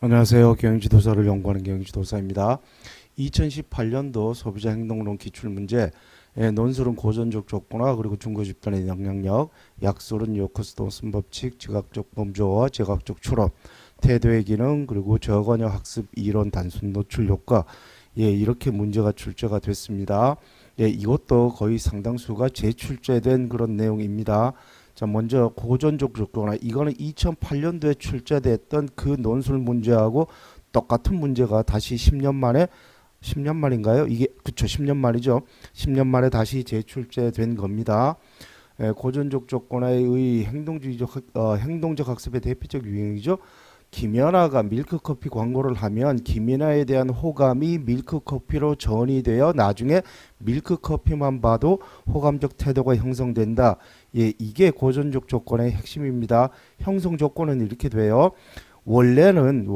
안녕하세요. 경영지도사를 연구하는 경영지도사입니다. 2018년도 소비자 행동론 기출문제 논술은 고전적 조건화 그리고 중거 집단의 영향력, 약술은 요커스도 순법칙, 지각적 범주어와 지각적 추론, 태도의 기능 그리고 저관여 학습 이론 단순 노출 효과 이렇게 문제가 출제가 됐습니다. 이것도 거의 상당수가 재출제된 그런 내용입니다. 자, 먼저 고전적 조건화 이거는 2008년도에 출제됐던 그 논술 문제하고 똑같은 문제가 다시 10년 만에 10년 만인가요? 이게 그쵸 10년 만이죠. 10년 만에 다시 재출제된 겁니다. 고전적 조건화의 행동적 학습의 대표적 유형이죠. 김연아가 밀크커피 광고를 하면 김연아에 대한 호감이 밀크커피로 전이 되어 나중에 밀크커피만 봐도 호감적 태도가 형성된다. 이게 고전적 조건의 핵심입니다. 형성 조건은 이렇게 돼요. 원래는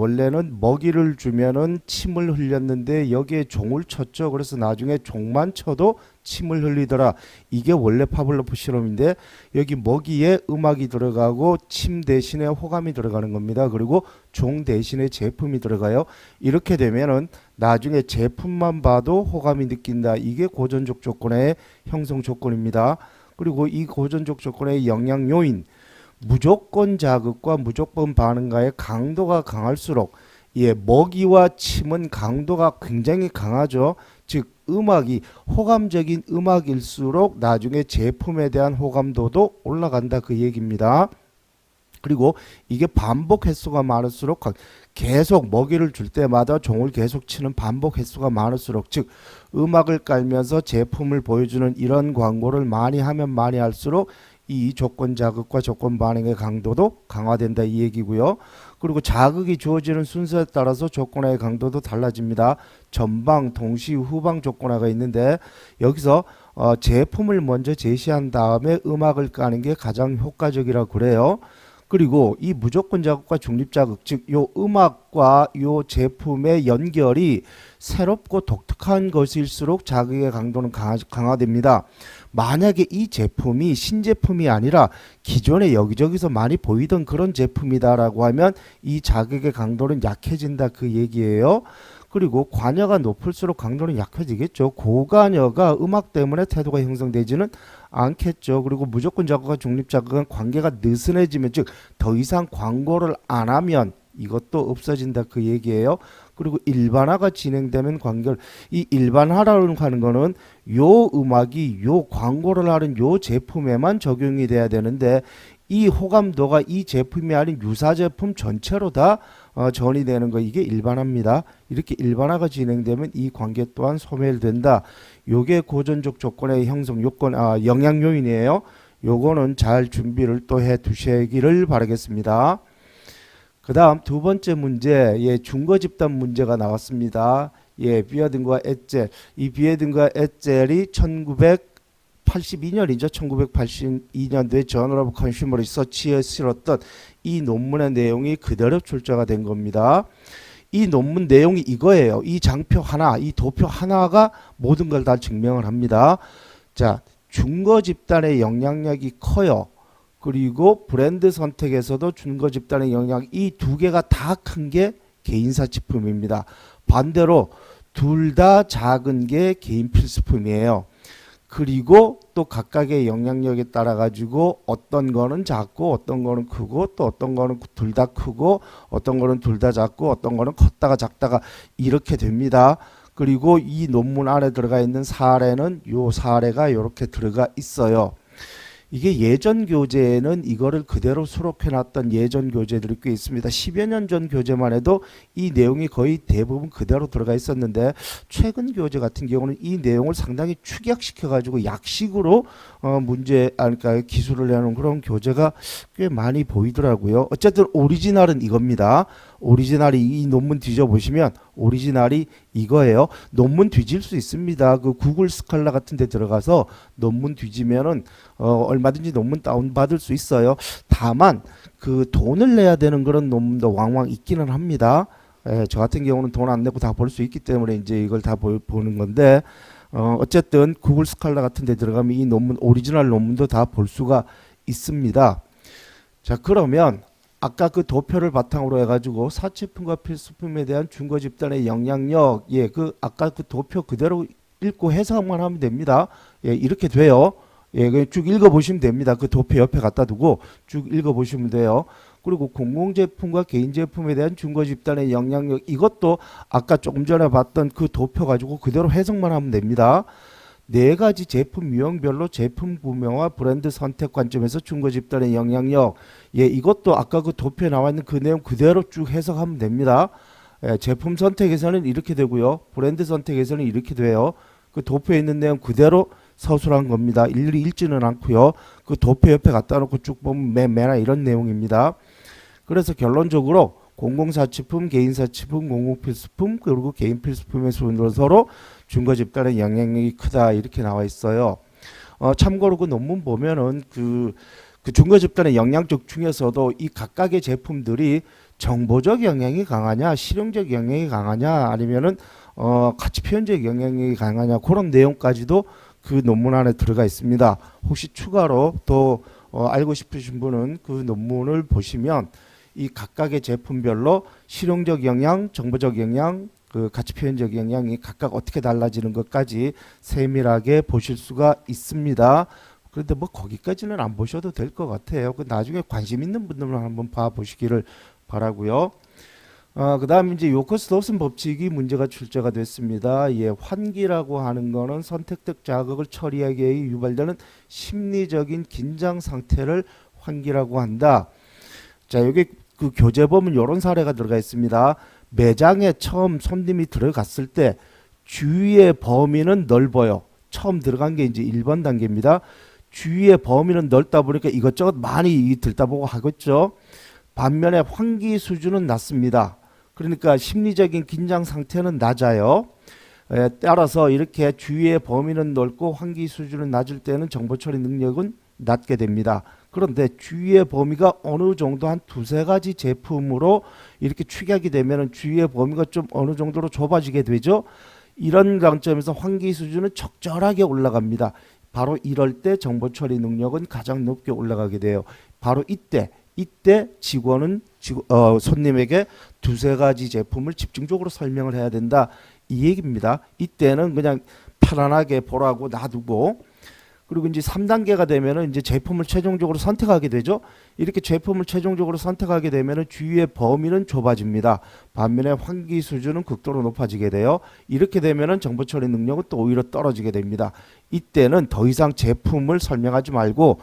먹이를 주면은 침을 흘렸는데 여기에 종을 쳤죠. 그래서 나중에 종만 쳐도 침을 흘리더라. 이게 원래 파블로프 실험인데 여기 먹이에 음악이 들어가고 침 대신에 호감이 들어가는 겁니다. 그리고 종 대신에 제품이 들어가요. 이렇게 되면은 나중에 제품만 봐도 호감이 느낀다. 이게 고전적 조건의 형성 조건입니다. 그리고 이 고전적 조건의 영향 요인 무조건 자극과 무조건 반응과의 강도가 강할수록 먹이와 침은 강도가 굉장히 강하죠. 즉 음악이 호감적인 음악일수록 나중에 제품에 대한 호감도도 올라간다 그 얘기입니다. 그리고 이게 반복 횟수가 많을수록 계속 먹이를 줄 때마다 종을 계속 치는 반복 횟수가 많을수록 즉 음악을 깔면서 제품을 보여주는 이런 광고를 많이 하면 많이 할수록 이 조건 자극과 조건 반응의 강도도 강화된다 이 얘기고요. 그리고 자극이 주어지는 순서에 따라서 조건화의 강도도 달라집니다. 전방, 동시, 후방 조건화가 있는데 여기서 제품을 먼저 제시한 다음에 음악을 까는 게 가장 효과적이라고 그래요. 그리고 이 무조건 자극과 중립 자극, 즉 요 음악과 요 제품의 연결이 새롭고 독특한 것일수록 자극의 강도는 강화됩니다. 만약에 이 제품이 신제품이 아니라 기존에 여기저기서 많이 보이던 그런 제품이다라고 하면 이 자극의 강도는 약해진다 그 얘기예요. 그리고 관여가 높을수록 강도는 약해지겠죠. 고관여가 음악 때문에 태도가 형성되지는 않겠죠. 그리고 무조건 자극과 중립 자극은 관계가 느슨해지면 즉 더 이상 광고를 안 하면 이것도 없어진다 그 얘기예요. 그리고 일반화가 진행되면 관계를 이 일반화라는 하는 거는 요 음악이 요 광고를 하는 요 제품에만 적용이 돼야 되는데 이 호감도가 이 제품이 아닌 유사 제품 전체로 다 전이 되는 거 이게 일반화입니다. 이렇게 일반화가 진행되면 이 관계 또한 소멸된다. 요게 고전적 조건의 형성 요건 영향 요인이에요. 요거는 잘 준비를 또 해 두시기를 바라겠습니다. 그 다음 두 번째 문제, 중거 집단 문제가 나왔습니다. 비어든과 에젤. 이 비어든과 에젤이 1982년이죠. 1982년도에 저널 오브 컨슈머 리서치에 실었던 이 논문의 내용이 그대로 출제가 된 겁니다. 이 논문 내용이 이거예요. 이 장표 하나, 이 도표 하나가 모든 걸 다 증명을 합니다. 자, 중거 집단의 영향력이 커요. 그리고 브랜드 선택에서도 중거 집단의 영향 이 두 개가 다 큰 게 개인사 치품입니다. 반대로 둘 다 작은 게 개인 필수품이에요. 그리고 또 각각의 영향력에 따라 가지고 어떤 거는 작고 어떤 거는 크고 또 어떤 거는 둘 다 크고 어떤 거는 둘 다 작고 어떤 거는 컸다가 작다가 이렇게 됩니다. 그리고 이 논문 안에 들어가 있는 사례는 요 사례가 이렇게 들어가 있어요. 이게 예전 교재에는 이거를 그대로 수록해 놨던 예전 교재들이 꽤 있습니다. 10여 년 전 교재만 해도 이 내용이 거의 대부분 그대로 들어가 있었는데 최근 교재 같은 경우는 이 내용을 상당히 축약시켜 가지고 약식으로 그러니까 기술을 내는 그런 교재가 꽤 많이 보이더라고요. 어쨌든 오리지널은 이겁니다. 오리지널이 이 논문 뒤져보시면 오리지널이 이거예요. 논문 뒤질 수 있습니다. 그 구글 스칼라 같은 데 들어가서 논문 뒤지면은 얼마든지 논문 다운받을 수 있어요. 다만 그 돈을 내야 되는 그런 논문도 왕왕 있기는 합니다. 저 같은 경우는 돈 안 내고 다 볼 수 있기 때문에 이제 이걸 다 보는 건데 어쨌든 구글 스칼라 같은 데 들어가면 이 논문 오리지널 논문도 다 볼 수가 있습니다. 자, 그러면 아까 그 도표를 바탕으로 해가지고 사치품과 필수품에 대한 준거 집단의 영향력, 예, 그 아까 그 도표 그대로 읽고 해석만 하면 됩니다. 예, 이렇게 돼요. 예, 쭉 읽어보시면 됩니다. 그 도표 옆에 갖다 두고 쭉 읽어보시면 돼요. 그리고 공공제품과 개인제품에 대한 준거 집단의 영향력, 이것도 아까 조금 전에 봤던 그 도표 가지고 그대로 해석만 하면 됩니다. 네 가지 제품 유형별로 제품 구매와 브랜드 선택 관점에서 준거 집단의 영향력, 예, 이것도 아까 그 도표에 나와 있는 그 내용 그대로 쭉 해석하면 됩니다. 예, 제품 선택에서는 이렇게 되고요. 브랜드 선택에서는 이렇게 돼요. 그 도표에 있는 내용 그대로 서술한 겁니다. 일일이 읽지는 않고요. 그 도표 옆에 갖다 놓고 쭉 보면 매나 이런 내용입니다. 그래서 결론적으로 공공사치품, 개인사치품, 공공필수품, 그리고 개인필수품의 순서로 준거 집단의 영향력이 크다 이렇게 나와 있어요. 참고로 그 논문 보면은 그 준거 집단의 영향적 중에서도 이 각각의 제품들이 정보적 영향이 강하냐, 실용적 영향이 강하냐, 아니면은 가치 표현적 영향력이 강하냐, 그런 내용까지도 그 논문 안에 들어가 있습니다. 혹시 추가로 더 알고 싶으신 분은 그 논문을 보시면 이 각각의 제품별로 실용적 영향, 정보적 영향, 그 가치 표현적 영향이 각각 어떻게 달라지는 것까지 세밀하게 보실 수가 있습니다. 그런데 뭐 거기까지는 안 보셔도 될 것 같아요. 그 나중에 관심 있는 분들만 한번 봐 보시기를 바라고요. 그 다음에 이제 요커스-도슨 법칙이 문제가 출제가 됐습니다. 예, 환기라고 하는 거는 선택적 자극을 처리하기에 유발되는 심리적인 긴장 상태를 환기라고 한다. 자, 여기 그 교재 보면 이런 사례가 들어가 있습니다. 매장에 처음 손님이 들어갔을 때 주위의 범위는 넓어요. 처음 들어간 게 이제 1번 단계입니다. 주위의 범위는 넓다 보니까 이것저것 많이 들다보고 하겠죠. 반면에 환기 수준은 낮습니다. 그러니까 심리적인 긴장 상태는 낮아요. 따라서 이렇게 주위의 범위는 넓고 환기 수준은 낮을 때는 정보 처리 능력은 낮게 됩니다. 그런데 주위의 범위가 어느 정도 한 두세 가지 제품으로 이렇게 축약이 되면 주위의 범위가 좀 어느 정도로 좁아지게 되죠. 이런 관점에서 환기 수준은 적절하게 올라갑니다. 바로 이럴 때 정보 처리 능력은 가장 높게 올라가게 돼요. 바로 이때 직원은 손님에게 두세 가지 제품을 집중적으로 설명을 해야 된다. 이 얘기입니다. 이때는 그냥 편안하게 보라고 놔두고, 그리고 이제 3단계가 되면은 이제 제품을 최종적으로 선택하게 되죠. 이렇게 제품을 최종적으로 선택하게 되면은 주위의 범위는 좁아집니다. 반면에 환기 수준은 극도로 높아지게 돼요. 이렇게 되면은 정보 처리 능력은 또 오히려 떨어지게 됩니다. 이때는 더 이상 제품을 설명하지 말고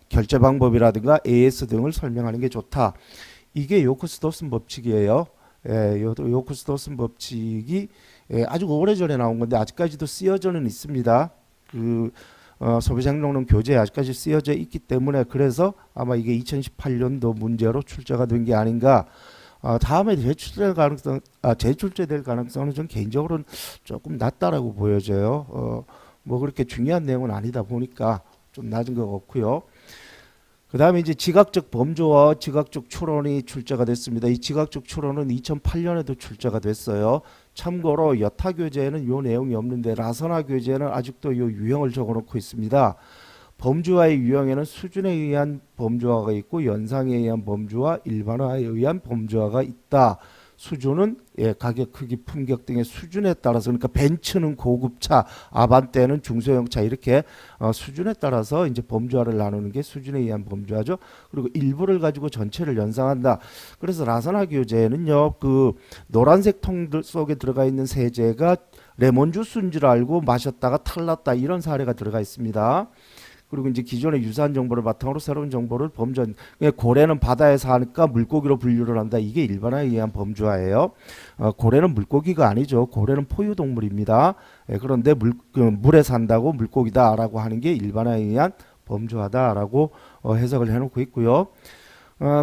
결제 방법이라든가 AS 등을 설명하는 게 좋다. 이게 요커스-도슨 법칙이에요. 예, 요커스-도슨 법칙이 아주 오래전에 나온 건데 아직까지도 쓰여져는 있습니다. 소비자행동론 교재에 아직까지 쓰여져 있기 때문에 그래서 아마 이게 2018년도 문제로 출제가 된 게 아닌가. 다음에 재출제될 가능성은 좀 개인적으로는 조금 낮다라고 보여져요. 뭐 그렇게 중요한 내용은 아니다 보니까 좀 낮은 것 같고요. 그 다음에 이제 지각적 범주와 지각적 추론이 출제가 됐습니다. 이 지각적 추론은 2008년에도 출제가 됐어요. 참고로 여타 교재에는 이 내용이 없는데 라서나 교재는 아직도 이 유형을 적어놓고 있습니다. 범주화의 유형에는 수준에 의한 범주화가 있고 연상에 의한 범주화, 일반화에 의한 범주화가 있다. 수준은 가격, 크기, 품격 등의 수준에 따라서, 그러니까 벤츠는 고급차, 아반떼는 중소형차, 이렇게 수준에 따라서 이제 범주화를 나누는 게 수준에 의한 범주화죠. 그리고 일부를 가지고 전체를 연상한다. 그래서 라서나 교재는요, 그 노란색 통 속에 들어가 있는 세제가 레몬 주스인 줄 알고 마셨다가 탈났다, 이런 사례가 들어가 있습니다. 그리고 이제 기존의 유사한 정보를 바탕으로 새로운 정보를 범주화. 고래는 바다에서 사니까 물고기로 분류를 한다. 이게 일반화에 의한 범주화예요. 고래는 물고기가 아니죠. 고래는 포유동물입니다. 그런데 물에 산다고 물고기다라고 하는 게 일반화에 의한 범주화다라고 해석을 해놓고 있고요.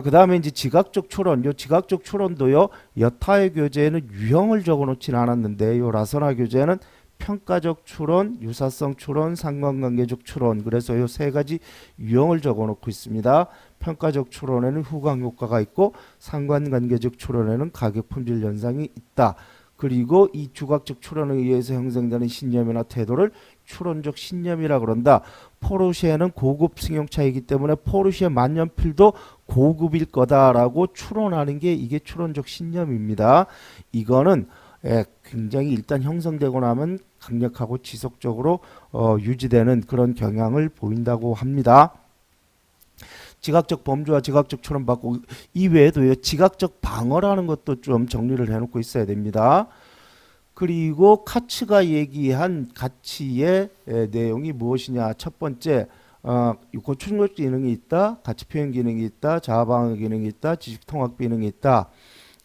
그 다음에 이제 지각적 추론, 요 지각적 추론도요, 여타의 교재에는 유형을 적어놓진 않았는데, 요 라서나 교재는 평가적 추론, 유사성 추론, 상관관계적 추론, 그래서 이 세 가지 유형을 적어놓고 있습니다. 평가적 추론에는 후광 효과가 있고 상관관계적 추론에는 가격 품질 현상이 있다. 그리고 이 주각적 추론에 의해서 형성되는 신념이나 태도를 추론적 신념이라 그런다. 포르쉐는 고급 승용차이기 때문에 포르쉐 만년필도 고급일 거다라고 추론하는 게 이게 추론적 신념입니다. 이거는 굉장히 일단 형성되고 나면 강력하고 지속적으로 유지되는 그런 경향을 보인다고 합니다. 지각적 범주와 지각적 추론받고 이외에도요 지각적 방어라는 것도 좀 정리를 해놓고 있어야 됩니다. 그리고 카츠가 얘기한 가치의 내용이 무엇이냐? 첫 번째, 고충격 기능이 있다, 가치 표현 기능이 있다, 자아 방어 기능이 있다, 지식 통합 기능이 있다.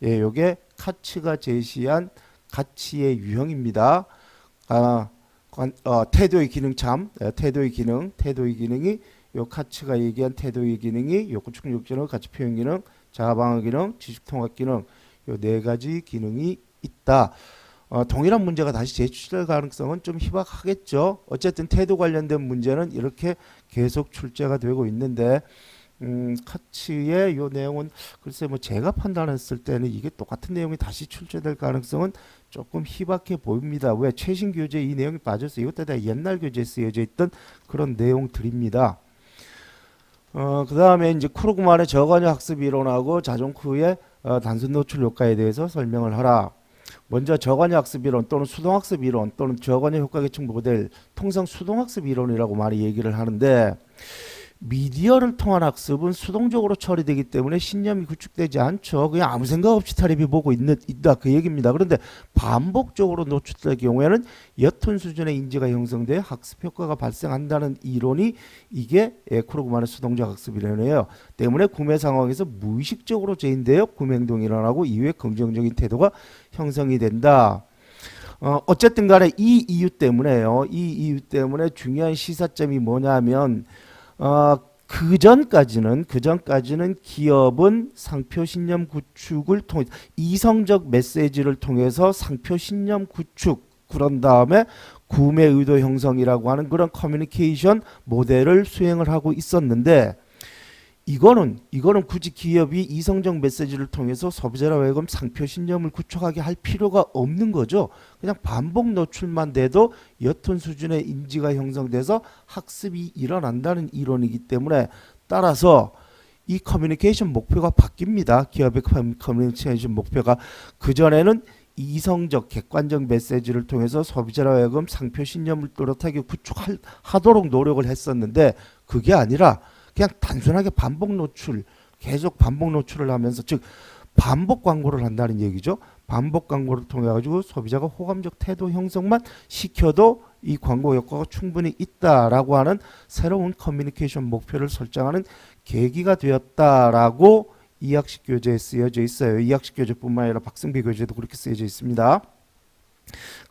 예, 요게 카츠가 제시한 가치의 유형입니다. 태도의 기능 태도의 기능이 요 카츠가 얘기한 태도의 기능이 요 고충격 기능, 가치 표현 기능, 자아 방어 기능, 지식 통합 기능 요 네 가지 기능이 있다. 동일한 문제가 다시 재출될 가능성은 좀 희박하겠죠. 어쨌든 태도 관련된 문제는 이렇게 계속 출제가 되고 있는데 카츠의 요 내용은 글쎄 뭐 제가 판단했을 때는 이게 똑같은 내용이 다시 출제될 가능성은 조금 희박해 보입니다. 왜? 최신 교재에 이 내용이 빠져서 이것도 다 옛날 교재에 쓰여져 있던 그런 내용들입니다. 그 다음에 이제 크루그만의 저관여 학습 이론하고 자존크의 단순 노출 효과에 대해서 설명을 하라. 먼저 저관여 학습 이론 또는 수동학습 이론 또는 저관여 효과 계층 모델, 통상 수동학습 이론이라고 많이 얘기를 하는데 미디어를 통한 학습은 수동적으로 처리되기 때문에 신념이 구축되지 않죠. 그냥 아무 생각 없이 타립이 보고 있다 그 얘기입니다. 그런데 반복적으로 노출될 경우에는 옅은 수준의 인지가 형성돼 학습 효과가 발생한다는 이론이 이게 크루그만의 수동적 학습 이론이에요. 때문에 구매 상황에서 무의식적으로 제인되어 구매 행동이 일어나고 이후에 긍정적인 태도가 형성이 된다. 어쨌든 간에 이 이유 때문에요. 이 이유 때문에 중요한 시사점이 뭐냐면 그전까지는 기업은 상표 신념 구축을 통해 이성적 메시지를 통해서 상표 신념 구축 그런 다음에 구매 의도 형성이라고 하는 그런 커뮤니케이션 모델을 수행을 하고 있었는데 이거는 굳이 기업이 이성적 메시지를 통해서 소비자로 하여금 상표 신념을 구축하게 할 필요가 없는 거죠. 그냥 반복 노출만 돼도 옅은 수준의 인지가 형성돼서 학습이 일어난다는 이론이기 때문에 따라서 이 커뮤니케이션 목표가 바뀝니다. 기업의 커뮤니케이션 목표가 그전에는 이성적 객관적 메시지를 통해서 소비자로 하여금 상표 신념을 또렷하게 구축하도록 노력을 했었는데 그게 아니라 그냥 단순하게 반복 노출, 계속 반복 노출을 하면서 즉 반복 광고를 한다는 얘기죠. 반복 광고를 통해 가지고 소비자가 호감적 태도 형성만 시켜도 이 광고 효과가 충분히 있다라고 하는 새로운 커뮤니케이션 목표를 설정하는 계기가 되었다라고 이학식 교재에 쓰여져 있어요. 이학식 교재뿐만 아니라 박승배 교재도 그렇게 쓰여져 있습니다.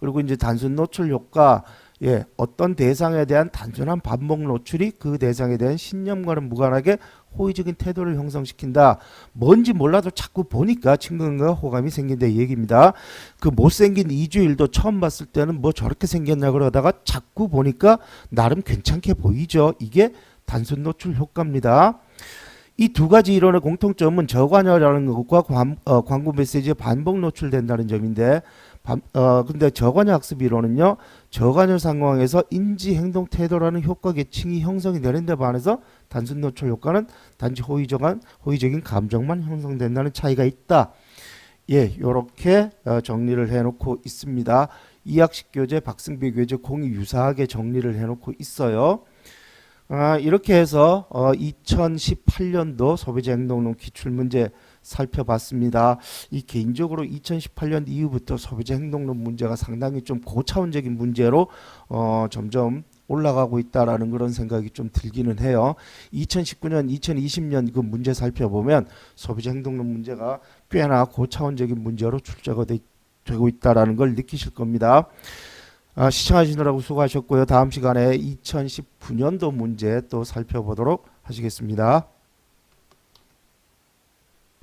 그리고 이제 단순 노출 효과 어떤 대상에 대한 단순한 반복 노출이 그 대상에 대한 신념과는 무관하게 호의적인 태도를 형성시킨다. 뭔지 몰라도 자꾸 보니까 친근감과 호감이 생긴다 이 얘기입니다. 그 못생긴 이주일도 처음 봤을 때는 뭐 저렇게 생겼나 그러다가 자꾸 보니까 나름 괜찮게 보이죠. 이게 단순 노출 효과입니다. 이 두 가지 이론의 공통점은 저관여라는 것과 광고 메시지에 반복 노출된다는 점인데 근데 저관여 학습 이론은요 저관여 상황에서 인지 행동 태도라는 효과 계층이 형성이 되는 데 반해서 단순 노출 효과는 단지 호의적인 감정만 형성된다는 차이가 있다. 요렇게 정리를 해놓고 있습니다. 이학식 교재, 박승배 교재 공이 유사하게 정리를 해놓고 있어요. 이렇게 해서 2018년도 소비자 행동론 기출문제 살펴봤습니다. 이 개인적으로 2018년 이후부터 소비자 행동론 문제가 상당히 좀 고차원적인 문제로 점점 올라가고 있다라는 그런 생각이 좀 들기는 해요. 2019년, 2020년 그 문제 살펴보면 소비자 행동론 문제가 꽤나 고차원적인 문제로 출제가 되고 있다라는 걸 느끼실 겁니다. 시청하시느라고 수고하셨고요. 다음 시간에 2019년도 문제 또 살펴보도록 하시겠습니다.